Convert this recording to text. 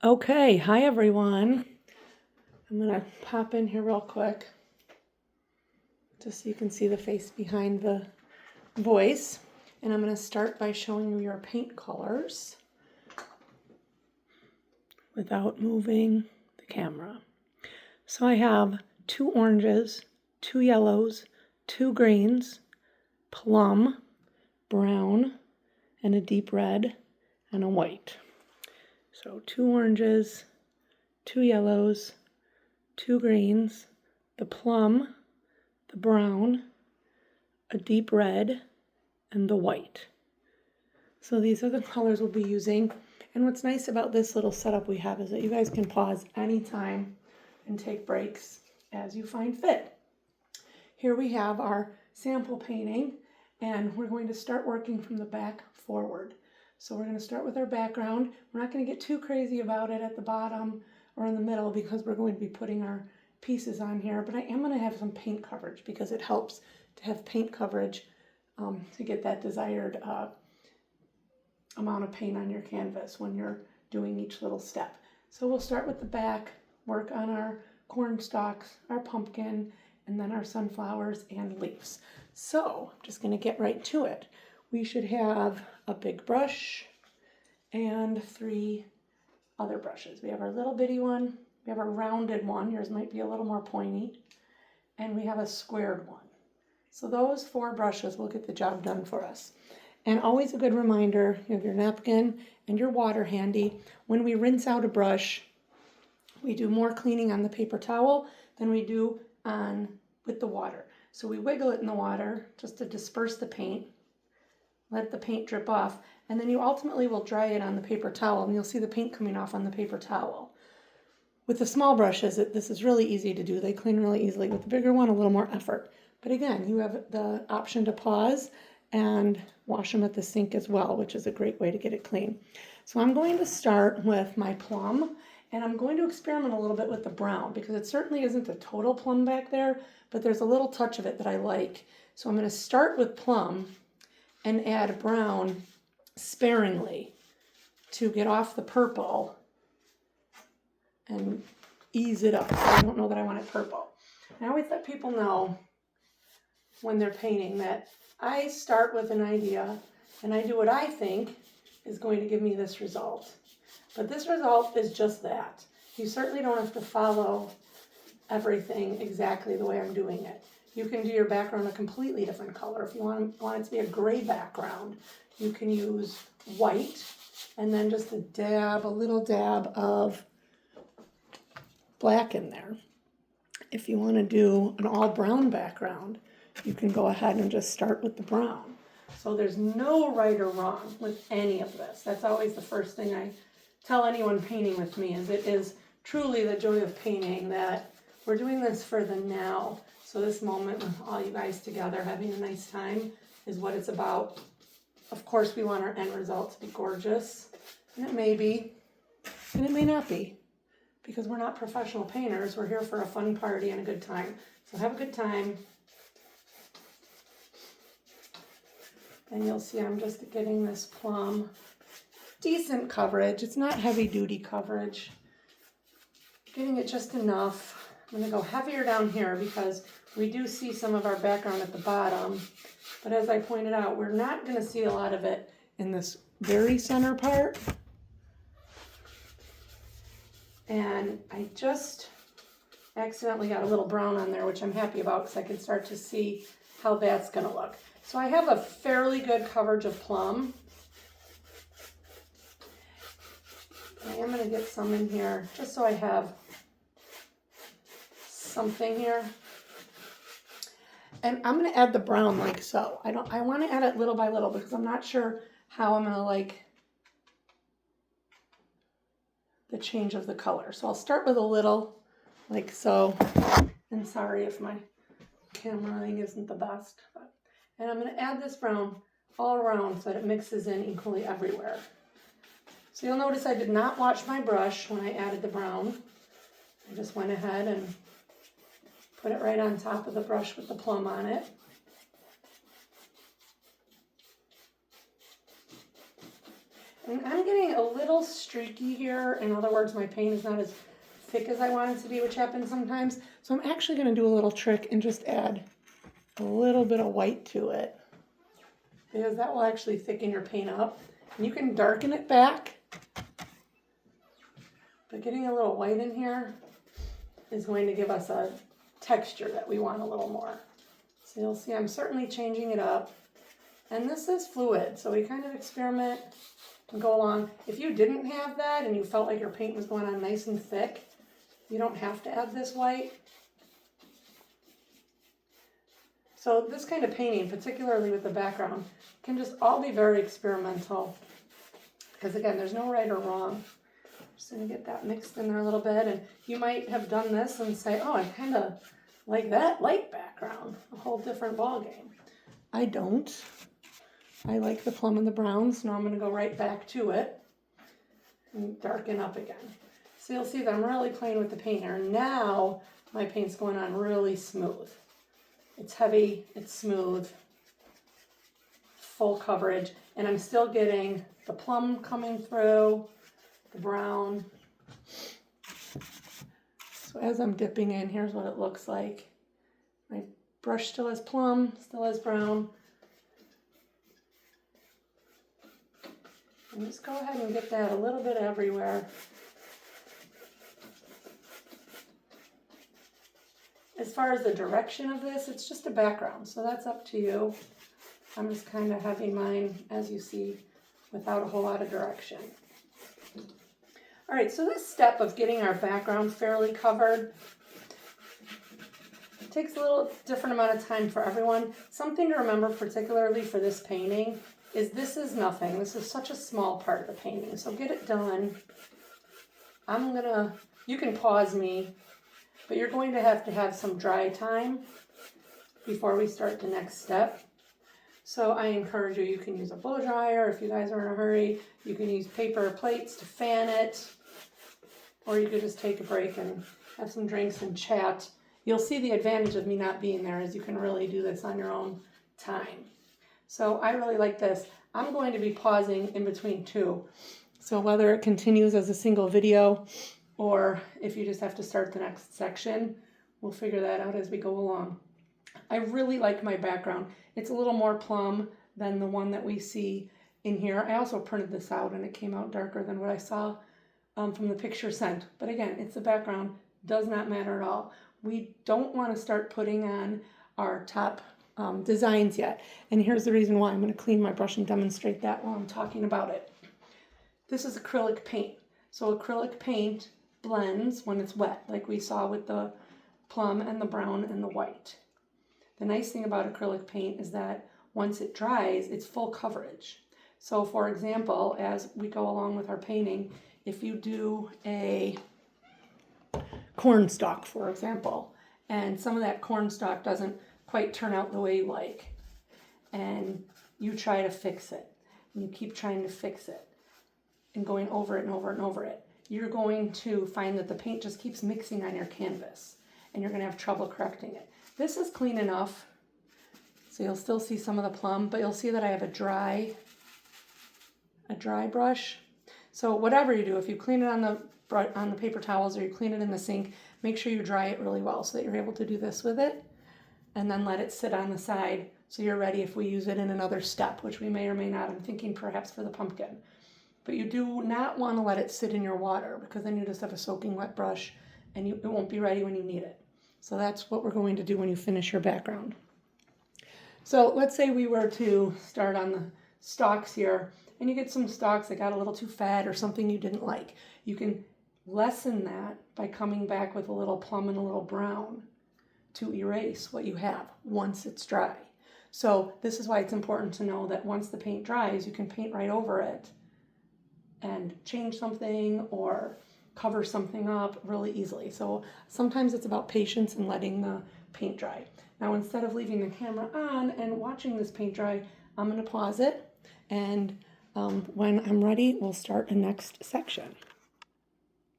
Okay, hi everyone. I'm gonna pop in here real quick just so you can see the face behind the voice. And I'm gonna start by showing you your paint colors without moving the camera. So I have 2 oranges, 2 yellows, 2 greens, plum, brown, and a deep red, and a white. So 2 oranges, 2 yellows, 2 greens, the plum, the brown, a deep red, and the white. So these are the colors we'll be using. And what's nice about this little setup we have is that you guys can pause anytime and take breaks as you find fit. Here we have our sample painting, and we're going to start working from the back forward. So we're going to start with our background. We're not going to get too crazy about it at the bottom or in the middle because we're going to be putting our pieces on here, but I am going to have some paint coverage because it helps to have paint coverage to get that desired amount of paint on your canvas when you're doing each little step. So we'll start with the back, work on our corn stalks, our pumpkin, and then our sunflowers and leaves. So I'm just going to get right to it. We should have a big brush and 3 other brushes. We have our little bitty one, we have a rounded one, yours might be a little more pointy, and we have a squared one. So those 4 brushes will get the job done for us. And always a good reminder, you have your napkin and your water handy. When we rinse out a brush, we do more cleaning on the paper towel than we do with the water. So we wiggle it in the water just to disperse the paint, let the paint drip off, and then you ultimately will dry it on the paper towel, and you'll see the paint coming off on the paper towel. With the small brushes, this is really easy to do. They clean really easily. With the bigger one, a little more effort. But again, you have the option to pause and wash them at the sink as well, which is a great way to get it clean. So I'm going to start with my plum, and I'm going to experiment a little bit with the brown because it certainly isn't a total plum back there, but there's a little touch of it that I like. So I'm going to start with plum and add brown sparingly to get off the purple and ease it up. I don't know that I want it purple. I always let people know when they're painting that I start with an idea and I do what I think is going to give me this result. But this result is just that. You certainly don't have to follow everything exactly the way I'm doing it. You can do your background a completely different color. If you want it to be a gray background, you can use white and then just a little dab of black in there. If you want to do an all brown background, you can go ahead and just start with the brown. So there's no right or wrong with any of this. That's always the first thing I tell anyone painting with me, is it is truly the joy of painting that we're doing this for the now. So this moment with all you guys together having a nice time is what it's about. Of course, we want our end result to be gorgeous, and it may be, and it may not be, because we're not professional painters. We're here for a fun party and a good time. So have a good time. And you'll see I'm just getting this plum. Decent coverage. It's not heavy duty coverage. Getting it just enough. I'm going to go heavier down here because we do see some of our background at the bottom. But as I pointed out, we're not going to see a lot of it in this very center part. And I just accidentally got a little brown on there, which I'm happy about because I can start to see how that's going to look. So I have a fairly good coverage of plum. I am going to get some in here just so I have something here. And I'm going to add the brown like so. I want to add it little by little because I'm not sure how I'm going to like the change of the color. So I'll start with a little like so. And sorry if my cameraing isn't the best. And I'm going to add this brown all around so that it mixes in equally everywhere. So you'll notice I did not wash my brush when I added the brown. I just went ahead and put it right on top of the brush with the plum on it. And I'm getting a little streaky here. In other words, my paint is not as thick as I want it to be, which happens sometimes. So I'm actually going to do a little trick and just add a little bit of white to it, because that will actually thicken your paint up. And you can darken it back, but getting a little white in here is going to give us a texture that we want a little more. So you'll see I'm certainly changing it up. And this is fluid, so we kind of experiment and go along. If you didn't have that and you felt like your paint was going on nice and thick, you don't have to add this white. So this kind of painting, particularly with the background, can just all be very experimental. Because again, there's no right or wrong. Just gonna get that mixed in there a little bit. And you might have done this and say, oh, I kind of like that light background. A whole different ball game. I don't. I like the plum and the browns. Now I'm gonna go right back to it and darken up again. So you'll see that I'm really playing with the paint here. Now my paint's going on really smooth. It's heavy, it's smooth, full coverage, and I'm still getting the plum coming through, the brown. So as I'm dipping in, here's what it looks like. My brush still has plum, still has brown. And just go ahead and get that a little bit everywhere. As far as the direction of this, it's just a background, so that's up to you. I'm just kind of having mine, as you see, without a whole lot of direction. All right, so this step of getting our background fairly covered takes a little different amount of time for everyone. Something to remember, particularly for this painting, is this is nothing. This is such a small part of the painting, so get it done. You can pause me, but you're going to have some dry time before we start the next step. So I encourage you can use a blow dryer if you guys are in a hurry. You can use paper plates to fan it, or you could just take a break and have some drinks and chat. You'll see the advantage of me not being there, is you can really do this on your own time. So I really like this. I'm going to be pausing in between too. So whether it continues as a single video, or if you just have to start the next section, we'll figure that out as we go along. I really like my background. It's a little more plum than the one that we see in here. I also printed this out and it came out darker than what I saw from the picture sent. But again, it's the background, does not matter at all. We don't want to start putting on our top designs yet. And here's the reason why. I'm going to clean my brush and demonstrate that while I'm talking about it. This is acrylic paint. So acrylic paint blends when it's wet, like we saw with the plum and the brown and the white. The nice thing about acrylic paint is that once it dries, it's full coverage. So for example, as we go along with our painting, if you do a corn stalk, for example, and some of that corn stalk doesn't quite turn out the way you like, and you try to fix it, and you keep trying to fix it, and going over it and over and over it, you're going to find that the paint just keeps mixing on your canvas, and you're going to have trouble correcting it. This is clean enough, so you'll still see some of the plum, but you'll see that I have a dry brush. So whatever you do, if you clean it on the paper towels or you clean it in the sink, make sure you dry it really well so that you're able to do this with it, and then let it sit on the side so you're ready if we use it in another step, which we may or may not. I'm thinking perhaps for the pumpkin. But you do not want to let it sit in your water, because then you just have a soaking wet brush and it won't be ready when you need it. So that's what we're going to do when you finish your background. So let's say we were to start on the stalks here, and you get some stalks that got a little too fat or something you didn't like. You can lessen that by coming back with a little plum and a little brown to erase what you have once it's dry. So this is why it's important to know that once the paint dries, you can paint right over it and change something or cover something up really easily. So sometimes it's about patience and letting the paint dry. Now, instead of leaving the camera on and watching this paint dry, I'm going to pause it, and when I'm ready, we'll start the next section.